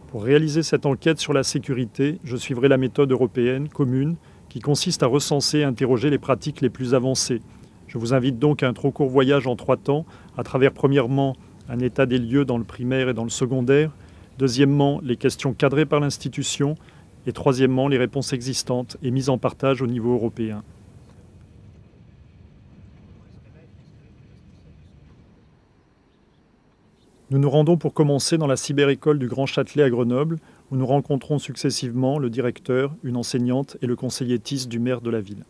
Pour réaliser cette enquête sur la sécurité, je suivrai la méthode européenne commune qui consiste à recenser et interroger les pratiques les plus avancées. Je vous invite donc à un trop court voyage en 3 temps, à travers premièrement un état des lieux dans le primaire et dans le secondaire, deuxièmement les questions cadrées par l'institution et troisièmement les réponses existantes et mises en partage au niveau européen. Nous nous rendons pour commencer dans la cyberécole du Grand Châtelet à Grenoble, où nous rencontrons successivement le directeur, une enseignante et le conseiller TIS du maire de la ville.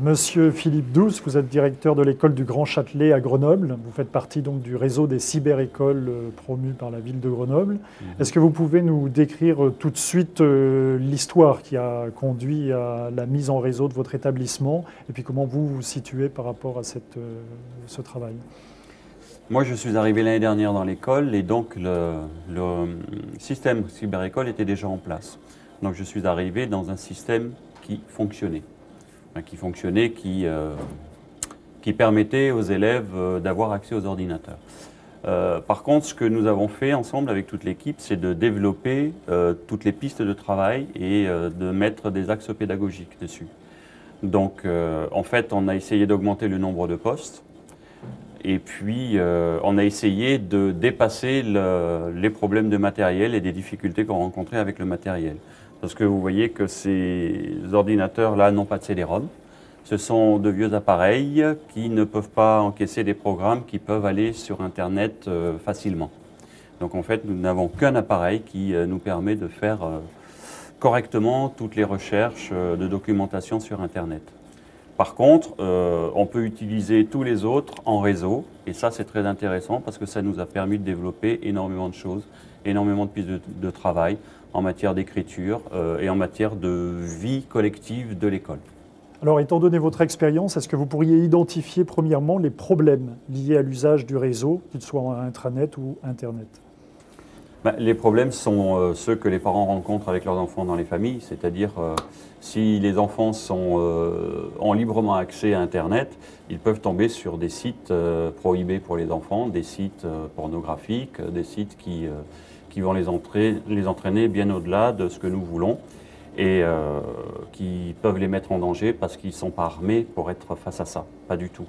Monsieur Philippe Douce, vous êtes directeur de l'école du Grand Châtelet à Grenoble. Vous faites partie donc du réseau des cyberécoles promues par la ville de Grenoble. Est-ce que vous pouvez nous décrire tout de suite l'histoire qui a conduit à la mise en réseau de votre établissement et puis comment vous vous situez par rapport à ce travail ? Moi, je suis arrivé l'année dernière dans l'école et donc le système cyberécole était déjà en place. Donc je suis arrivé dans un système qui fonctionnait. Qui permettait aux élèves d'avoir accès aux ordinateurs. Par contre, ce que nous avons fait ensemble avec toute l'équipe, c'est de développer toutes les pistes de travail et de mettre des axes pédagogiques dessus. Donc, en fait, on a essayé d'augmenter le nombre de postes et puis on a essayé de dépasser les problèmes de matériel et des difficultés qu'on rencontrait avec le matériel. Parce que vous voyez que ces ordinateurs-là n'ont pas de CD-ROM. Ce sont de vieux appareils qui ne peuvent pas encaisser des programmes qui peuvent aller sur Internet facilement. Donc en fait, nous n'avons qu'un appareil qui nous permet de faire correctement toutes les recherches de documentation sur Internet. Par contre, on peut utiliser tous les autres en réseau. Et ça, c'est très intéressant parce que ça nous a permis de développer énormément de choses, énormément de pistes de travail en matière d'écriture et en matière de vie collective de l'école. Alors, étant donné votre expérience, est-ce que vous pourriez identifier premièrement les problèmes liés à l'usage du réseau, qu'il soit intranet ou Internet ? Les problèmes sont ceux que les parents rencontrent avec leurs enfants dans les familles, c'est-à-dire si les enfants ont librement accès à Internet, ils peuvent tomber sur des sites prohibés pour les enfants, des sites pornographiques, des sites qui vont les entraîner bien au-delà de ce que nous voulons et qui peuvent les mettre en danger parce qu'ils ne sont pas armés pour être face à ça, pas du tout.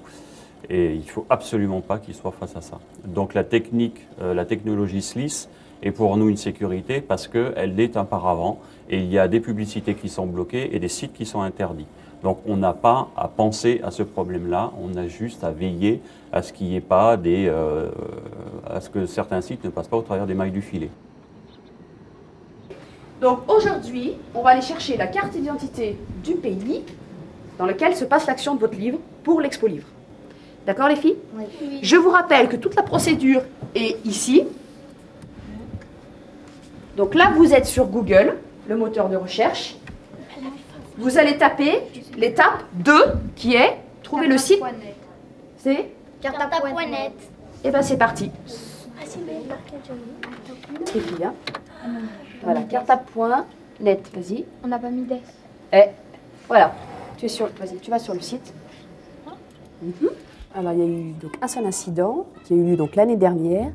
Et il ne faut absolument pas qu'ils soient face à ça. Donc la technologie SLIS est pour nous une sécurité parce qu'elle est un paravent et il y a des publicités qui sont bloquées et des sites qui sont interdits. Donc on n'a pas à penser à ce problème-là, on a juste à veiller à ce qu'il n'y ait pas à ce que certains sites ne passent pas au travers des mailles du filet. Donc aujourd'hui, on va aller chercher la carte d'identité du pays dans lequel se passe l'action de votre livre pour l'Expo Livre. D'accord les filles? Oui. Je vous rappelle que toute la procédure est ici. Donc là, vous êtes sur Google, le moteur de recherche. Vous allez taper l'étape 2 qui est trouver le site. C'est Carta.net. Et bien c'est parti. Ah, c'est bien marqué. Les filles, hein. Voilà, carta.net, vas-y. On n'a pas mis des. Et voilà, vas-y, tu vas sur le site. Alors il y a eu donc un seul incident qui a eu lieu donc l'année dernière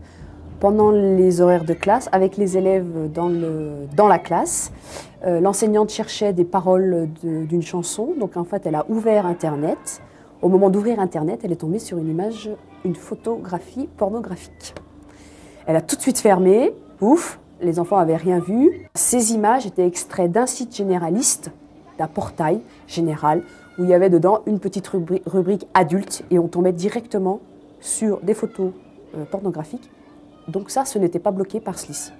pendant les horaires de classe avec les élèves dans la classe. L'enseignante cherchait des paroles d'une chanson, donc en fait elle a ouvert Internet. Au moment d'ouvrir Internet, elle est tombée sur une image, une photographie pornographique. Elle a tout de suite fermé, ouf, les enfants n'avaient rien vu. Ces images étaient extraits d'un site généraliste, d'un portail général, où il y avait dedans une petite rubrique adulte et on tombait directement sur des photos pornographiques. Donc ça, ce n'était pas bloqué par SLIS.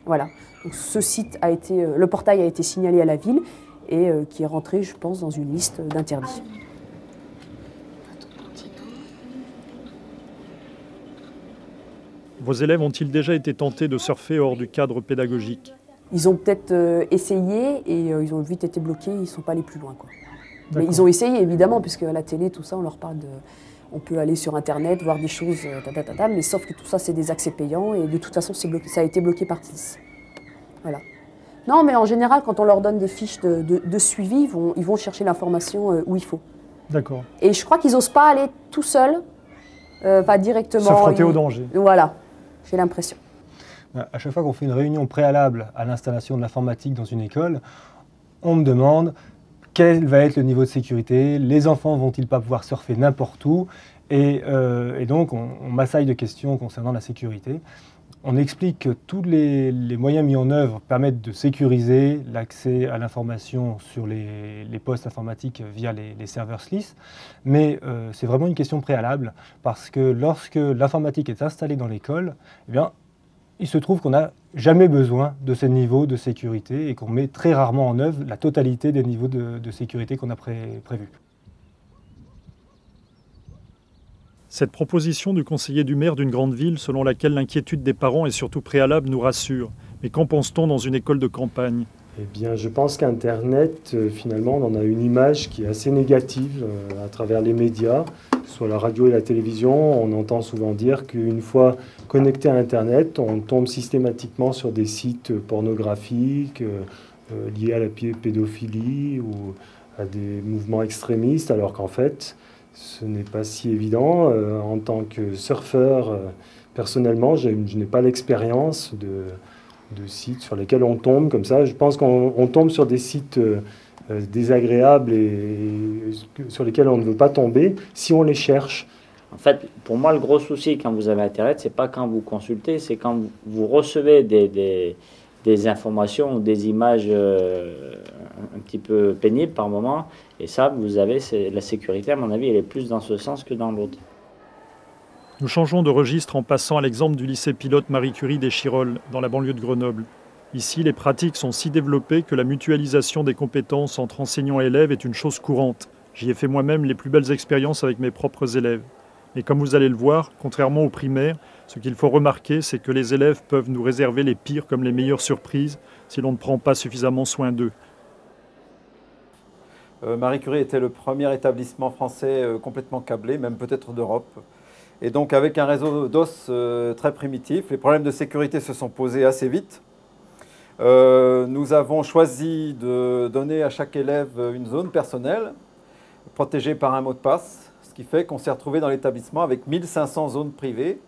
Voilà. Donc ce site a été, le portail a été signalé à la ville et qui est rentré, je pense, dans une liste d'interdits. Vos élèves ont-ils déjà été tentés de surfer hors du cadre pédagogique? Ils ont peut-être essayé et ils ont vite été bloqués, ils ne sont pas allés plus loin, quoi. Mais ils ont essayé, évidemment, puisque à la télé, tout ça, on leur parle de... On peut aller sur Internet, voir des choses, mais sauf que tout ça, c'est des accès payants et de toute façon, ça a été bloqué par SLIS. Voilà. Non, mais en général, quand on leur donne des fiches de suivi, ils vont chercher l'information où il faut. D'accord. Et je crois qu'ils n'osent pas aller tout seuls, pas directement... Se frotter au danger. Voilà, j'ai l'impression. À chaque fois qu'on fait une réunion préalable à l'installation de l'informatique dans une école, on me demande quel va être le niveau de sécurité, les enfants vont-ils pas pouvoir surfer n'importe où, et donc on m'assaille de questions concernant la sécurité. On explique que tous les moyens mis en œuvre permettent de sécuriser l'accès à l'information sur les postes informatiques via les serveurs SLIS, mais c'est vraiment une question préalable, parce que lorsque l'informatique est installée dans l'école, eh bien, il se trouve qu'on n'a jamais besoin de ces niveaux de sécurité et qu'on met très rarement en œuvre la totalité des niveaux de sécurité qu'on a prévus. Cette proposition du conseiller du maire d'une grande ville, selon laquelle l'inquiétude des parents est surtout préalable, nous rassure. Mais qu'en pense-t-on dans une école de campagne? Eh bien, je pense qu'Internet, finalement, on en a une image qui est assez négative à travers les médias, soit la radio et la télévision. On entend souvent dire qu'une fois connecté à Internet, on tombe systématiquement sur des sites pornographiques liés à la pédophilie ou à des mouvements extrémistes, alors qu'en fait, ce n'est pas si évident. En tant que surfeur, personnellement, je n'ai pas l'expérience de sites sur lesquels on tombe comme ça. Je pense qu'on tombe sur des sites désagréables et sur lesquels on ne veut pas tomber si on les cherche. En fait, pour moi, le gros souci quand vous avez Internet, c'est pas quand vous consultez, c'est quand vous recevez des informations ou des images un petit peu pénibles par moment. Et ça, vous avez la sécurité, à mon avis, elle est plus dans ce sens que dans l'autre. Nous changeons de registre en passant à l'exemple du lycée pilote Marie Curie des Chirolles, dans la banlieue de Grenoble. Ici, les pratiques sont si développées que la mutualisation des compétences entre enseignants et élèves est une chose courante. J'y ai fait moi-même les plus belles expériences avec mes propres élèves. Mais comme vous allez le voir, contrairement aux primaires, ce qu'il faut remarquer, c'est que les élèves peuvent nous réserver les pires comme les meilleures surprises si l'on ne prend pas suffisamment soin d'eux. Marie Curie était le premier établissement français complètement câblé, même peut-être d'Europe. Et donc avec un réseau d'os très primitif, les problèmes de sécurité se sont posés assez vite. Nous avons choisi de donner à chaque élève une zone personnelle, protégée par un mot de passe, ce qui fait qu'on s'est retrouvé dans l'établissement avec 1500 zones privées,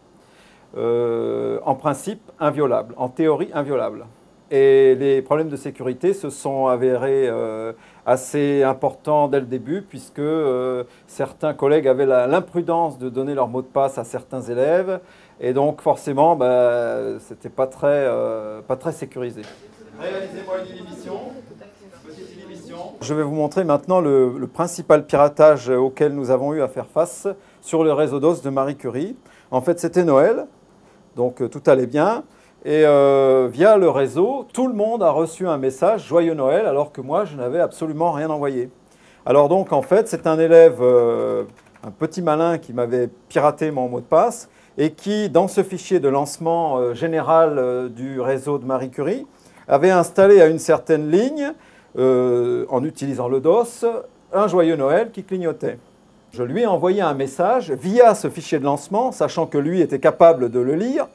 en principe inviolables, en théorie inviolables. Et les problèmes de sécurité se sont avérés assez importants dès le début, puisque certains collègues avaient l'imprudence de donner leur mot de passe à certains élèves, et donc forcément, c'était pas très sécurisé. Réalisez-moi une inhibition. Je vais vous montrer maintenant le principal piratage auquel nous avons eu à faire face sur le réseau d'os de Marie Curie. En fait, c'était Noël, donc tout allait bien. Et via le réseau, tout le monde a reçu un message « Joyeux Noël » alors que moi, je n'avais absolument rien envoyé. Alors donc, en fait, c'est un élève, un petit malin qui m'avait piraté mon mot de passe et qui, dans ce fichier de lancement général du réseau de Marie Curie, avait installé à une certaine ligne, en utilisant le DOS, un Joyeux Noël qui clignotait. Je lui ai envoyé un message via ce fichier de lancement, sachant que lui était capable de le lire.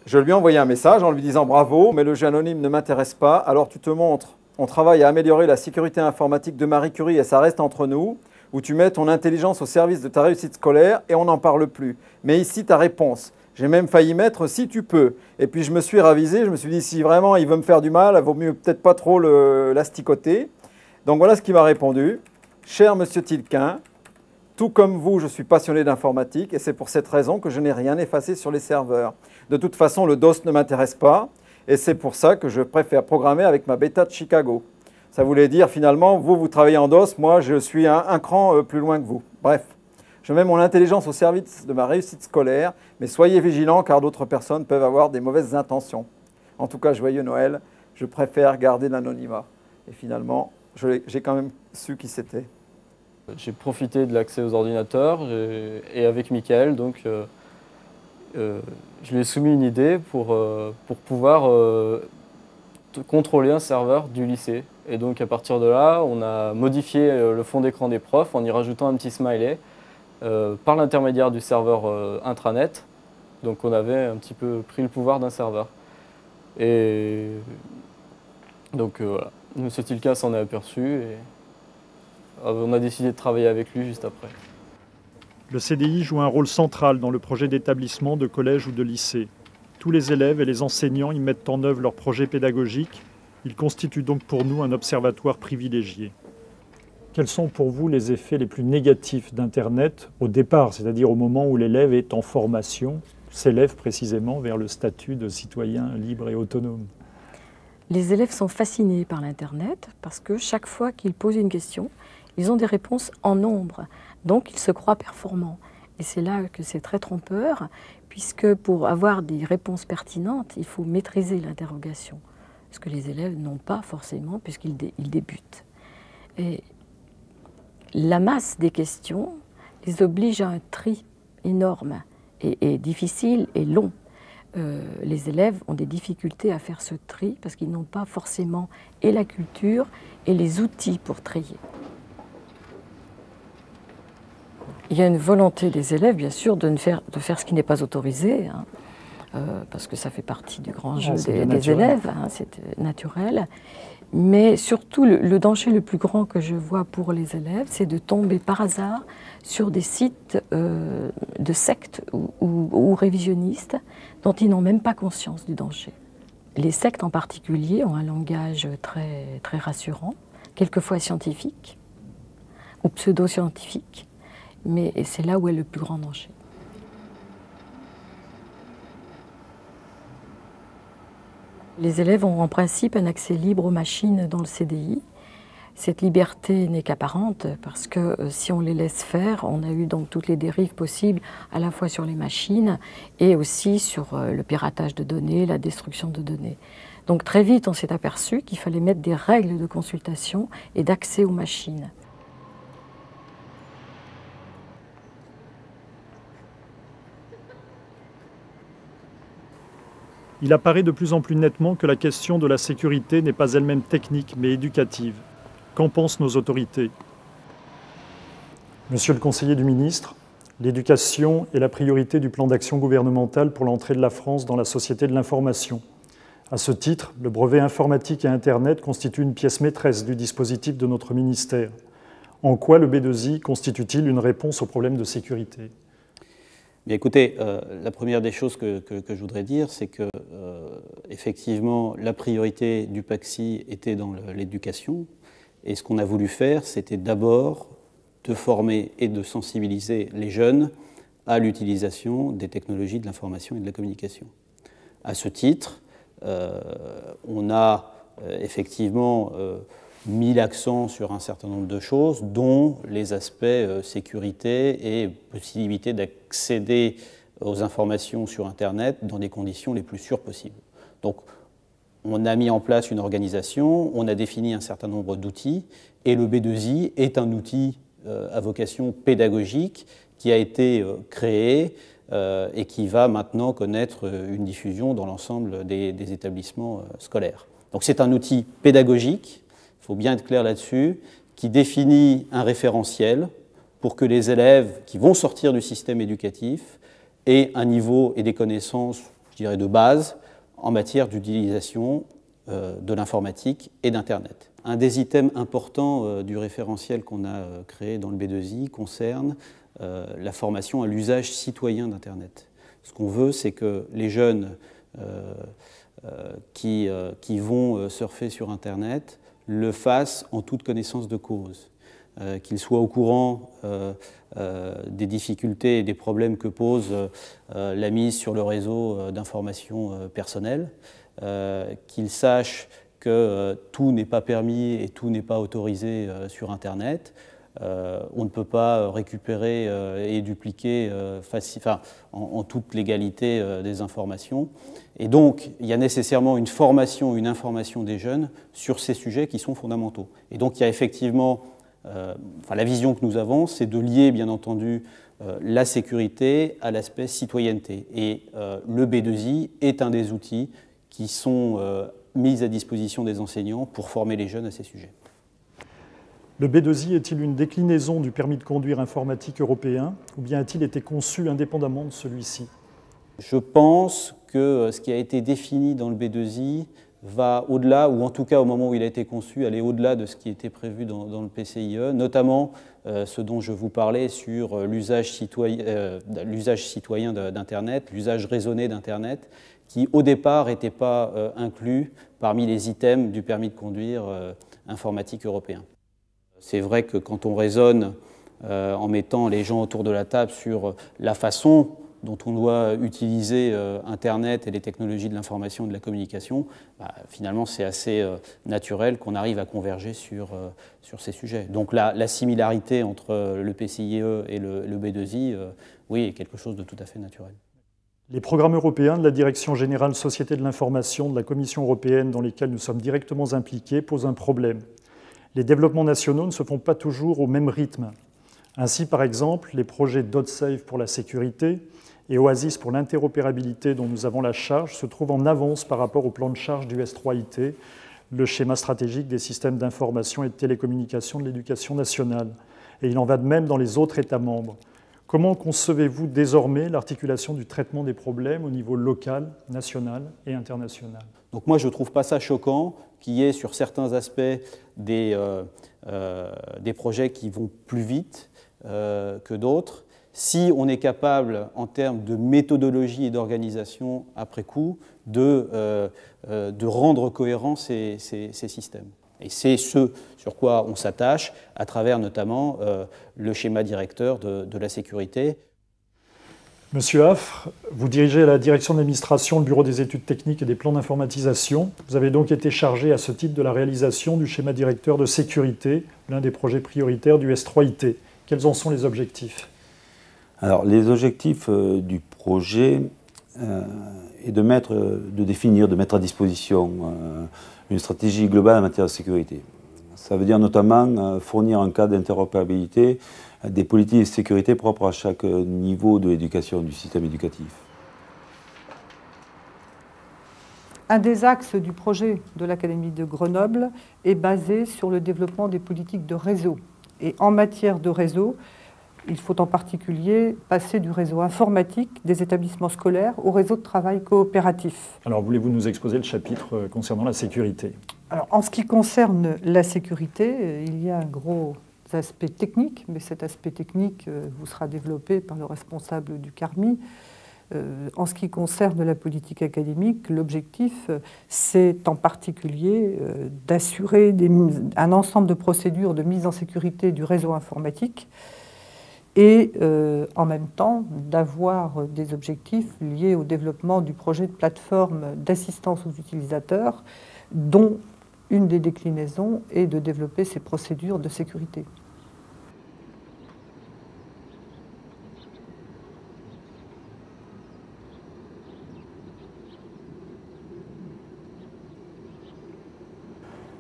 Je lui ai envoyé un message en lui disant « Bravo, mais le jeu anonyme ne m'intéresse pas, alors tu te montres. On travaille à améliorer la sécurité informatique de Marie Curie et ça reste entre nous, où tu mets ton intelligence au service de ta réussite scolaire et on n'en parle plus. Mais ici, ta réponse. J'ai même failli mettre « si tu peux ». Et puis je me suis ravisé, je me suis dit « si vraiment il veut me faire du mal, il vaut mieux peut-être pas trop l'asticoter ». Donc voilà ce qu'il m'a répondu. « Cher monsieur Tilquin, tout comme vous, je suis passionné d'informatique et c'est pour cette raison que je n'ai rien effacé sur les serveurs. De toute façon, le DOS ne m'intéresse pas et c'est pour ça que je préfère programmer avec ma bêta de Chicago. » Ça voulait dire finalement, vous travaillez en DOS, moi je suis un cran plus loin que vous. Bref, je mets mon intelligence au service de ma réussite scolaire, mais soyez vigilants car d'autres personnes peuvent avoir des mauvaises intentions. En tout cas, joyeux Noël, je préfère garder l'anonymat. Et finalement, j'ai quand même su qui c'était. J'ai profité de l'accès aux ordinateurs et avec Mickaël, donc, je lui ai soumis une idée pour pouvoir contrôler un serveur du lycée. Et donc à partir de là, on a modifié le fond d'écran des profs en y rajoutant un petit smiley par l'intermédiaire du serveur intranet. Donc on avait un petit peu pris le pouvoir d'un serveur. Et donc voilà, M. Tilquin s'en est aperçu et on a décidé de travailler avec lui juste après. Le CDI joue un rôle central dans le projet d'établissement de collège ou de lycée. Tous les élèves et les enseignants y mettent en œuvre leurs projets pédagogiques. Il constitue donc pour nous un observatoire privilégié. Quels sont pour vous les effets les plus négatifs d'Internet au départ, c'est-à-dire au moment où l'élève est en formation, s'élève précisément vers le statut de citoyen libre et autonome? Les élèves sont fascinés par l'Internet parce que chaque fois qu'ils posent une question, ils ont des réponses en nombre, donc ils se croient performants. Et c'est là que c'est très trompeur, puisque pour avoir des réponses pertinentes, il faut maîtriser l'interrogation, ce que les élèves n'ont pas forcément puisqu'ils débutent. Et la masse des questions les oblige à un tri énorme et difficile et long. Les élèves ont des difficultés à faire ce tri parce qu'ils n'ont pas forcément et la culture et les outils pour trier. Il y a une volonté des élèves, bien sûr, de faire ce qui n'est pas autorisé, hein, parce que ça fait partie du grand jeu des élèves, hein, c'est naturel. Mais surtout, le danger le plus grand que je vois pour les élèves, c'est de tomber par hasard sur des sites de sectes ou révisionnistes dont ils n'ont même pas conscience du danger. Les sectes en particulier ont un langage très, très rassurant, quelquefois scientifique ou pseudo-scientifique, mais c'est là où est le plus grand danger. Les élèves ont en principe un accès libre aux machines dans le CDI. Cette liberté n'est qu'apparente parce que si on les laisse faire, on a eu donc toutes les dérives possibles à la fois sur les machines et aussi sur le piratage de données, la destruction de données. Donc très vite on s'est aperçu qu'il fallait mettre des règles de consultation et d'accès aux machines. Il apparaît de plus en plus nettement que la question de la sécurité n'est pas elle-même technique, mais éducative. Qu'en pensent nos autorités? Monsieur le conseiller du ministre, l'éducation est la priorité du plan d'action gouvernemental pour l'entrée de la France dans la société de l'information. À ce titre, le brevet informatique et Internet constitue une pièce maîtresse du dispositif de notre ministère. En quoi le B2I constitue-t-il une réponse aux problèmes de sécurité? Bien, écoutez, la première des choses que je voudrais dire, c'est que effectivement, la priorité du PACSI était dans l'éducation. Et ce qu'on a voulu faire, c'était d'abord de former et de sensibiliser les jeunes à l'utilisation des technologies de l'information et de la communication. À ce titre, on a effectivement mis l'accent sur un certain nombre de choses, dont les aspects sécurité et possibilité d'accéder aux informations sur Internet dans des conditions les plus sûres possibles. Donc, on a mis en place une organisation, on a défini un certain nombre d'outils, et le B2I est un outil à vocation pédagogique qui a été créé et qui va maintenant connaître une diffusion dans l'ensemble des établissements scolaires. Donc c'est un outil pédagogique, il faut bien être clair là-dessus, qui définit un référentiel pour que les élèves qui vont sortir du système éducatif aient un niveau et des connaissances, je dirais, de base en matière d'utilisation de l'informatique et d'Internet. Un des items importants du référentiel qu'on a créé dans le B2I concerne la formation à l'usage citoyen d'Internet. Ce qu'on veut, c'est que les jeunes qui vont surfer sur Internet le fassent en toute connaissance de cause, qu'ils soient au courant des difficultés et des problèmes que pose la mise sur le réseau d'informations personnelles, qu'ils sachent que tout n'est pas permis et tout n'est pas autorisé sur Internet. On ne peut pas récupérer et dupliquer en toute légalité des informations. Et donc, il y a nécessairement une formation, une information des jeunes sur ces sujets qui sont fondamentaux. Et donc, il y a effectivement, la vision que nous avons, c'est de lier, bien entendu, la sécurité à l'aspect citoyenneté. Et le B2I est un des outils qui sont mis à disposition des enseignants pour former les jeunes à ces sujets. Le B2I est-il une déclinaison du permis de conduire informatique européen ou bien a-t-il été conçu indépendamment de celui-ci? Je pense que ce qui a été défini dans le B2I va au-delà, ou en tout cas au moment où il a été conçu, aller au-delà de ce qui était prévu dans le PCIE, notamment ce dont je vous parlais sur l'usage citoyen d'Internet, l'usage raisonné d'Internet, qui au départ n'était pas inclus parmi les items du permis de conduire informatique européen. C'est vrai que quand on raisonne en mettant les gens autour de la table sur la façon dont on doit utiliser Internet et les technologies de l'information et de la communication, finalement c'est assez naturel qu'on arrive à converger sur ces sujets. Donc la similarité entre le PCIE et le B2I, oui, est quelque chose de tout à fait naturel. Les programmes européens de la Direction générale Société de l'information de la Commission européenne dans lesquels nous sommes directement impliqués posent un problème. Les développements nationaux ne se font pas toujours au même rythme. Ainsi, par exemple, les projets DotSafe pour la sécurité et Oasis pour l'interopérabilité dont nous avons la charge se trouvent en avance par rapport au plan de charge du S3IT, le schéma stratégique des systèmes d'information et de télécommunication de l'éducation nationale. Et il en va de même dans les autres États membres. Comment concevez-vous désormais l'articulation du traitement des problèmes au niveau local, national et international? Donc moi, je ne trouve pas ça choquant qu'il y ait sur certains aspects des projets qui vont plus vite que d'autres. Si on est capable, en termes de méthodologie et d'organisation après coup, de rendre cohérents ces systèmes. Et c'est ce sur quoi on s'attache à travers notamment le schéma directeur de la sécurité. Monsieur Affre, vous dirigez la direction de l'administration, le bureau des études techniques et des plans d'informatisation. Vous avez donc été chargé à ce titre de la réalisation du schéma directeur de sécurité, l'un des projets prioritaires du S3IT. Quels en sont les objectifs? Alors, les objectifs du projet est de mettre à disposition une stratégie globale en matière de sécurité. Ça veut dire notamment fournir un cadre d'interopérabilité des politiques de sécurité propres à chaque niveau de l'éducation, du système éducatif. Un des axes du projet de l'Académie de Grenoble est basé sur le développement des politiques de réseau. Et en matière de réseau, il faut en particulier passer du réseau informatique des établissements scolaires au réseau de travail coopératif. Alors, voulez-vous nous exposer le chapitre concernant la sécurité? Alors, en ce qui concerne la sécurité, il y a un gros aspect technique, mais cet aspect technique vous sera développé par le responsable du CARMI. En ce qui concerne la politique académique, l'objectif, c'est en particulier d'assurer un ensemble de procédures de mise en sécurité du réseau informatique et en même temps d'avoir des objectifs liés au développement du projet de plateforme d'assistance aux utilisateurs, dont une des déclinaisons est de développer ces procédures de sécurité.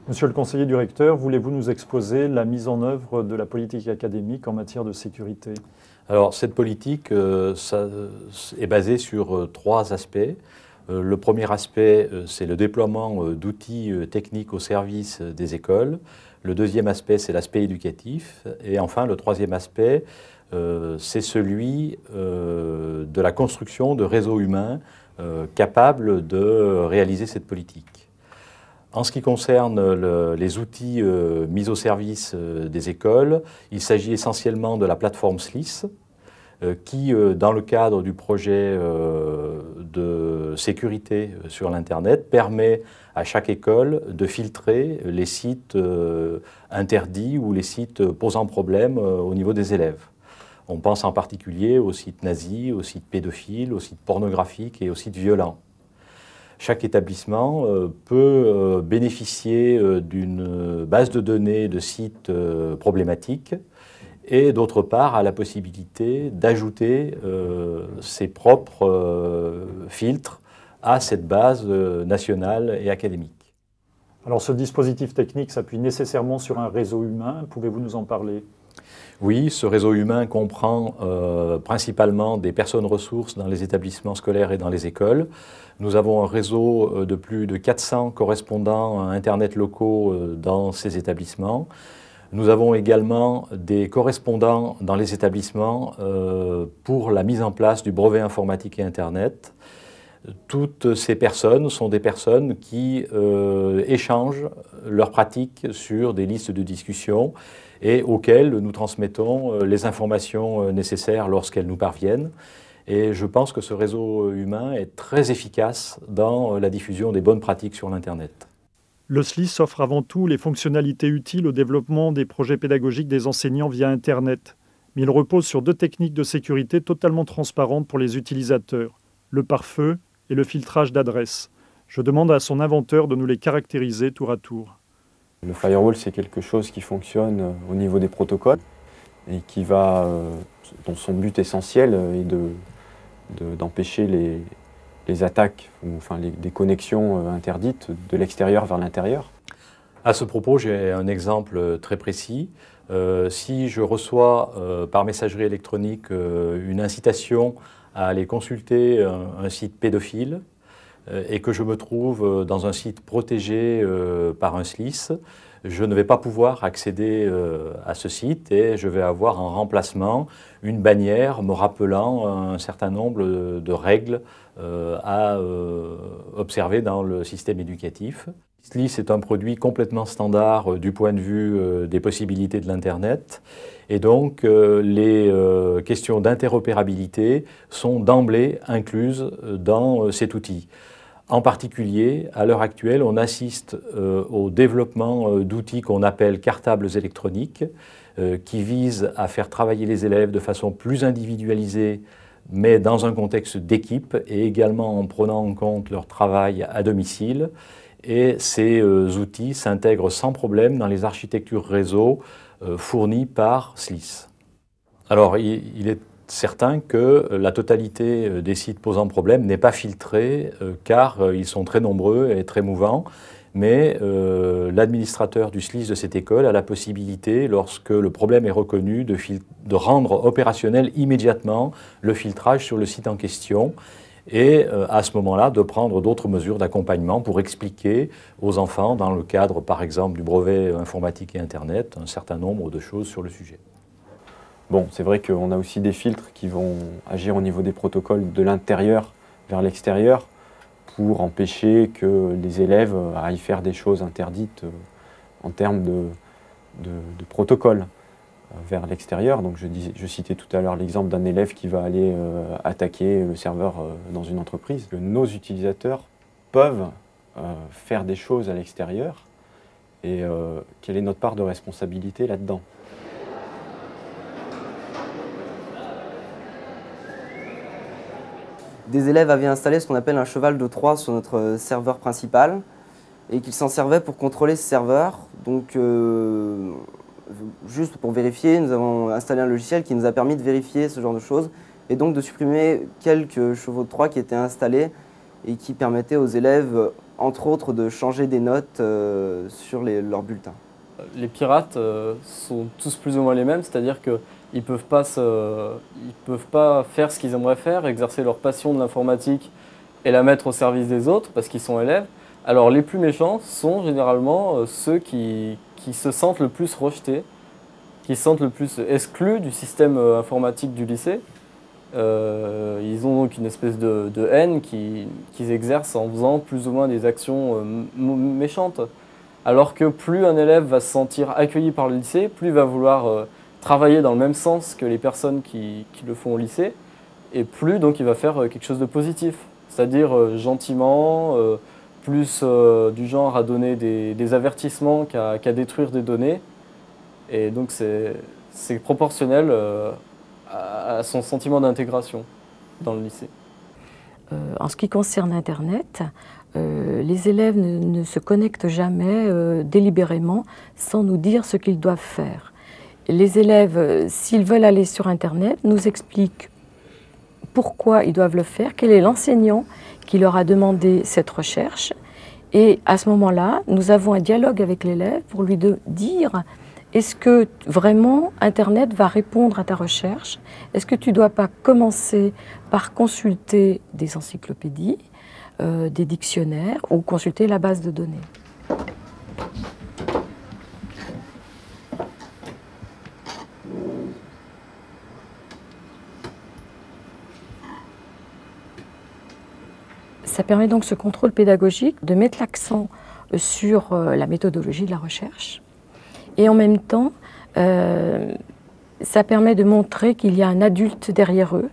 Monsieur le conseiller du recteur, voulez-vous nous exposer la mise en œuvre de la politique académique en matière de sécurité? Alors, cette politique ça, est basée sur 3 aspects. Le premier aspect, c'est le déploiement d'outils techniques au service des écoles. Le deuxième aspect, c'est l'aspect éducatif. Et enfin, le troisième aspect, c'est celui de la construction de réseaux humains capables de réaliser cette politique. En ce qui concerne les outils mis au service des écoles, il s'agit essentiellement de la plateforme SLIS, qui, dans le cadre du projet de sécurité sur l'Internet, permet à chaque école de filtrer les sites interdits ou les sites posant problème au niveau des élèves. On pense en particulier aux sites nazis, aux sites pédophiles, aux sites pornographiques et aux sites violents. Chaque établissement peut bénéficier d'une base de données de sites problématiques et d'autre part a la possibilité d'ajouter ses propres filtres à cette base nationale et académique. Alors ce dispositif technique s'appuie nécessairement sur un réseau humain, pouvez-vous nous en parler? Oui, ce réseau humain comprend principalement des personnes ressources dans les établissements scolaires et dans les écoles. Nous avons un réseau de plus de 400 correspondants Internet locaux dans ces établissements. Nous avons également des correspondants dans les établissements pour la mise en place du brevet informatique et Internet. Toutes ces personnes sont des personnes qui échangent leurs pratiques sur des listes de discussion et auxquelles nous transmettons les informations nécessaires lorsqu'elles nous parviennent. Et je pense que ce réseau humain est très efficace dans la diffusion des bonnes pratiques sur l'Internet. Le SLIS offre avant tout les fonctionnalités utiles au développement des projets pédagogiques des enseignants via Internet. Mais il repose sur 2 techniques de sécurité totalement transparentes pour les utilisateurs, le pare-feu et le filtrage d'adresses. Je demande à son inventeur de nous les caractériser tour à tour. Le firewall, c'est quelque chose qui fonctionne au niveau des protocoles et qui va, dont son but essentiel est d'empêcher les attaques, enfin des connexions interdites de l'extérieur vers l'intérieur. À ce propos, j'ai un exemple très précis. Si je reçois par messagerie électronique une incitation à aller consulter un site pédophile et que je me trouve dans un site protégé par un SLIS, je ne vais pas pouvoir accéder à ce site et je vais avoir en remplacement une bannière me rappelant un certain nombre de règles à observer dans le système éducatif. SLIS est un produit complètement standard du point de vue des possibilités de l'Internet et donc les questions d'interopérabilité sont d'emblée incluses dans cet outil. En particulier, à l'heure actuelle, on assiste au développement d'outils qu'on appelle cartables électroniques qui visent à faire travailler les élèves de façon plus individualisée mais dans un contexte d'équipe et également en prenant en compte leur travail à domicile. Et ces outils s'intègrent sans problème dans les architectures réseau fournies par SLIS. Alors, il est certain que la totalité des sites posant problème n'est pas filtrée car ils sont très nombreux et très mouvants. Mais l'administrateur du SLIS de cette école a la possibilité, lorsque le problème est reconnu, de rendre opérationnel immédiatement le filtrage sur le site en question et à ce moment-là de prendre d'autres mesures d'accompagnement pour expliquer aux enfants, dans le cadre par exemple du brevet informatique et Internet, un certain nombre de choses sur le sujet. Bon, c'est vrai qu'on a aussi des filtres qui vont agir au niveau des protocoles de l'intérieur vers l'extérieur pour empêcher que les élèves aillent faire des choses interdites en termes de protocole vers l'extérieur. Donc je citais tout à l'heure l'exemple d'un élève qui va aller attaquer le serveur dans une entreprise. Nos utilisateurs peuvent faire des choses à l'extérieur et quelle est notre part de responsabilité là-dedans ? Des élèves avaient installé ce qu'on appelle un cheval de Troie sur notre serveur principal et qu'ils s'en servaient pour contrôler ce serveur. Donc, juste pour vérifier, nous avons installé un logiciel qui nous a permis de vérifier ce genre de choses et donc de supprimer quelques chevaux de Troie qui étaient installés et qui permettaient aux élèves, entre autres de changer des notes sur leurs bulletins. Les pirates sont tous plus ou moins les mêmes, c'est-à-dire qu'ils ne peuvent pas faire ce qu'ils aimeraient faire, exercer leur passion de l'informatique et la mettre au service des autres parce qu'ils sont élèves. Alors les plus méchants sont généralement ceux qui se sentent le plus rejetés, qui se sentent le plus exclus du système informatique du lycée. Ils ont donc une espèce de haine qu'ils exercent en faisant plus ou moins des actions méchantes. Alors que plus un élève va se sentir accueilli par le lycée, plus il va vouloir travailler dans le même sens que les personnes qui le font au lycée, et plus donc il va faire quelque chose de positif, c'est-à-dire gentiment, plus du genre à donner des avertissements qu'à détruire des données. Et donc c'est proportionnel à son sentiment d'intégration dans le lycée. En ce qui concerne Internet, les élèves ne se connectent jamais délibérément sans nous dire ce qu'ils doivent faire. Les élèves, s'ils veulent aller sur Internet, nous expliquent pourquoi ils doivent le faire, quel est l'enseignant qui leur a demandé cette recherche. Et à ce moment-là, nous avons un dialogue avec l'élève pour lui dire: est-ce que vraiment Internet va répondre à ta recherche? Est-ce que tu ne dois pas commencer par consulter des encyclopédies, des dictionnaires ou consulter la base de données? Ça permet donc ce contrôle pédagogique de mettre l'accent sur la méthodologie de la recherche. Et en même temps, ça permet de montrer qu'il y a un adulte derrière eux,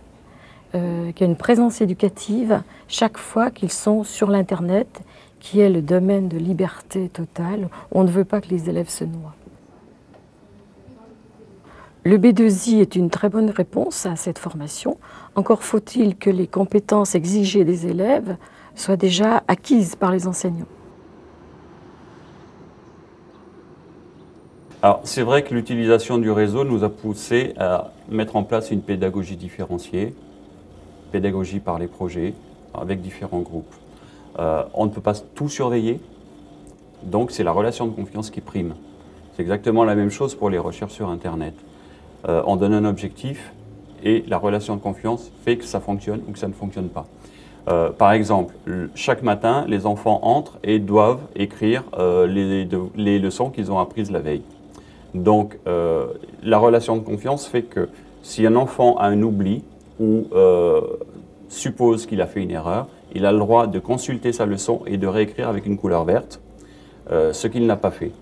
qu'il y a une présence éducative chaque fois qu'ils sont sur l'Internet, qui est le domaine de liberté totale. On ne veut pas que les élèves se noient. Le B2I est une très bonne réponse à cette formation. Encore faut-il que les compétences exigées des élèves soient déjà acquises par les enseignants. Alors, c'est vrai que l'utilisation du réseau nous a poussé à mettre en place une pédagogie différenciée, pédagogie par les projets, avec différents groupes. On ne peut pas tout surveiller, donc c'est la relation de confiance qui prime. C'est exactement la même chose pour les recherches sur Internet. On donne un objectif et la relation de confiance fait que ça fonctionne ou que ça ne fonctionne pas. Par exemple, chaque matin, les enfants entrent et doivent écrire les leçons qu'ils ont apprises la veille. Donc, la relation de confiance fait que si un enfant a un oubli ou suppose qu'il a fait une erreur, il a le droit de consulter sa leçon et de réécrire avec une couleur verte ce qu'il n'a pas fait.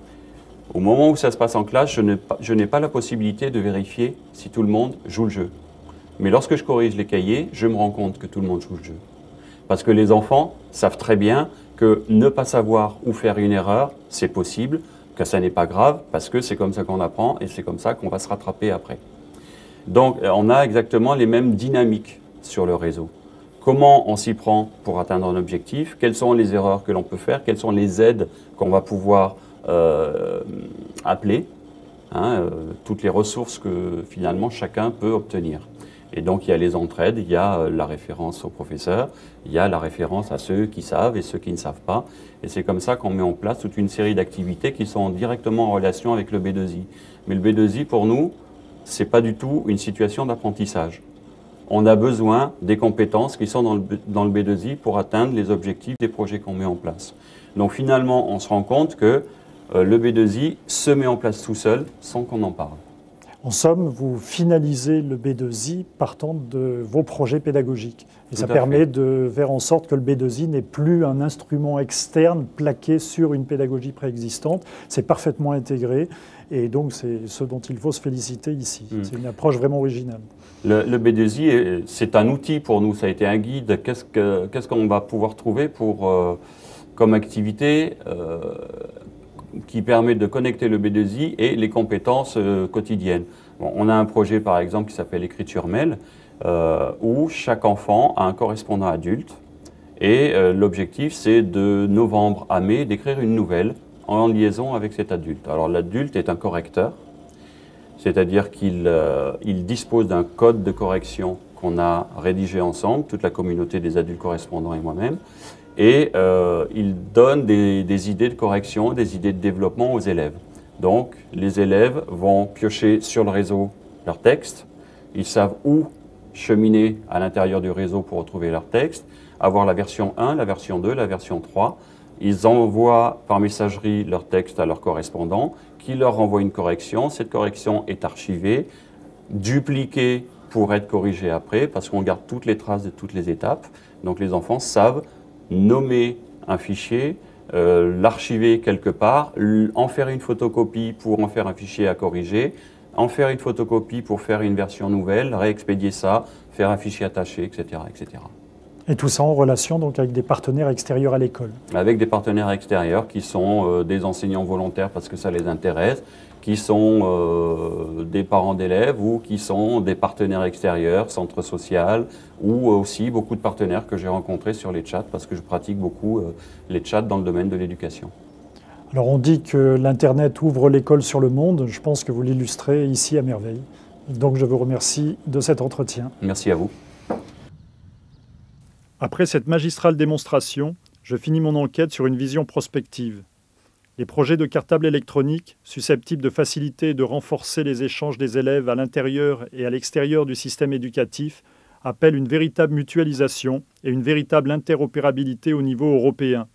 Au moment où ça se passe en classe, je n'ai pas la possibilité de vérifier si tout le monde joue le jeu. Mais lorsque je corrige les cahiers, je me rends compte que tout le monde joue le jeu. Parce que les enfants savent très bien que ne pas savoir ou faire une erreur, c'est possible, que ça n'est pas grave, parce que c'est comme ça qu'on apprend et c'est comme ça qu'on va se rattraper après. Donc, on a exactement les mêmes dynamiques sur le réseau. Comment on s'y prend pour atteindre un objectif? Quelles sont les erreurs que l'on peut faire? Quelles sont les aides qu'on va pouvoir appeler? Toutes les ressources que finalement chacun peut obtenir. Et donc, il y a les entraides, il y a la référence au professeur, il y a la référence à ceux qui savent et ceux qui ne savent pas. Et c'est comme ça qu'on met en place toute une série d'activités qui sont directement en relation avec le B2I. Mais le B2I, pour nous, ce n'est pas du tout une situation d'apprentissage. On a besoin des compétences qui sont dans le B2I pour atteindre les objectifs des projets qu'on met en place. Donc finalement, on se rend compte que le B2I se met en place tout seul sans qu'on en parle. En somme, vous finalisez le B2I partant de vos projets pédagogiques. Et ça permet de faire en sorte que le B2I n'est plus un instrument externe plaqué sur une pédagogie préexistante. C'est parfaitement intégré et donc c'est ce dont il faut se féliciter ici. C'est une approche vraiment originale. Le B2I, c'est un outil pour nous, ça a été un guide. Qu'est-ce qu'on va pouvoir trouver comme activité qui permet de connecter le B2I et les compétences quotidiennes. Bon, on a un projet par exemple qui s'appelle Écriture Mail, où chaque enfant a un correspondant adulte et l'objectif c'est de novembre à mai d'écrire une nouvelle en liaison avec cet adulte. Alors l'adulte est un correcteur, c'est-à-dire qu'il dispose d'un code de correction qu'on a rédigé ensemble, toute la communauté des adultes correspondants et moi-même. et il donne des idées de correction, des idées de développement aux élèves. Donc, les élèves vont piocher sur le réseau leur texte, ils savent où cheminer à l'intérieur du réseau pour retrouver leur texte, avoir la version 1, la version 2, la version 3. Ils envoient par messagerie leur texte à leur correspondant, qui leur renvoie une correction. Cette correction est archivée, dupliquée pour être corrigée après, parce qu'on garde toutes les traces de toutes les étapes. Donc les enfants savent nommer un fichier, l'archiver quelque part, en faire une photocopie pour en faire un fichier à corriger, en faire une photocopie pour faire une version nouvelle, réexpédier ça, faire un fichier attaché, etc., etc. Et tout ça en relation donc avec des partenaires extérieurs à l'école. Avec des partenaires extérieurs qui sont des enseignants volontaires parce que ça les intéresse, qui sont des parents d'élèves ou qui sont des partenaires extérieurs, centre social, ou aussi beaucoup de partenaires que j'ai rencontrés sur les chats parce que je pratique beaucoup les chats dans le domaine de l'éducation. Alors on dit que l'Internet ouvre l'école sur le monde, je pense que vous l'illustrez ici à merveille. Donc je vous remercie de cet entretien. Merci à vous. Après cette magistrale démonstration, je finis mon enquête sur une vision prospective. Les projets de cartable électronique, susceptibles de faciliter et de renforcer les échanges des élèves à l'intérieur et à l'extérieur du système éducatif, appellent une véritable mutualisation et une véritable interopérabilité au niveau européen.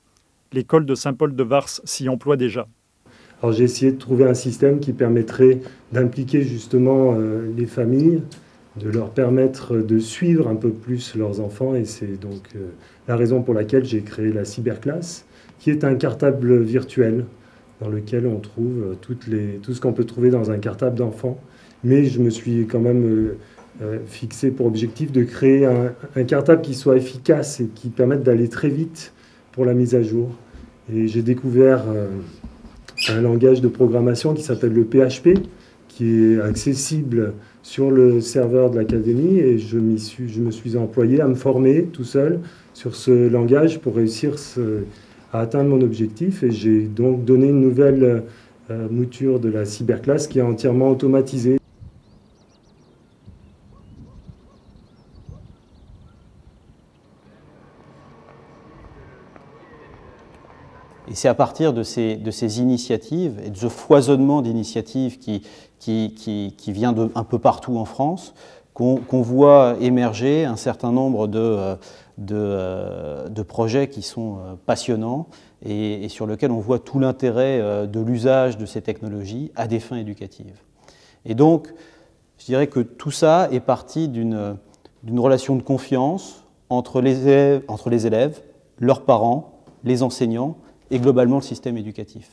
L'école de Saint-Paul-de-Vars s'y emploie déjà. Alors j'ai essayé de trouver un système qui permettrait d'impliquer justement les familles, de leur permettre de suivre un peu plus leurs enfants, et c'est donc la raison pour laquelle j'ai créé la cyberclasse, qui est un cartable virtuel dans lequel on trouve tout ce qu'on peut trouver dans un cartable d'enfant. Mais je me suis quand même fixé pour objectif de créer un cartable qui soit efficace et qui permette d'aller très vite pour la mise à jour. Et j'ai découvert un langage de programmation qui s'appelle le PHP, qui est accessible sur le serveur de l'académie, et je me suis employé à me former tout seul sur ce langage pour réussir à atteindre mon objectif. Et j'ai donc donné une nouvelle mouture de la cyberclasse qui est entièrement automatisée. Et c'est à partir de ces initiatives et de ce foisonnement d'initiatives qui vient un peu partout en France qu'on voit émerger un certain nombre de projets qui sont passionnants et sur lesquels on voit tout l'intérêt de l'usage de ces technologies à des fins éducatives. Et donc, je dirais que tout ça est parti d'une relation de confiance entre les élèves, leurs parents, les enseignants, et globalement le système éducatif.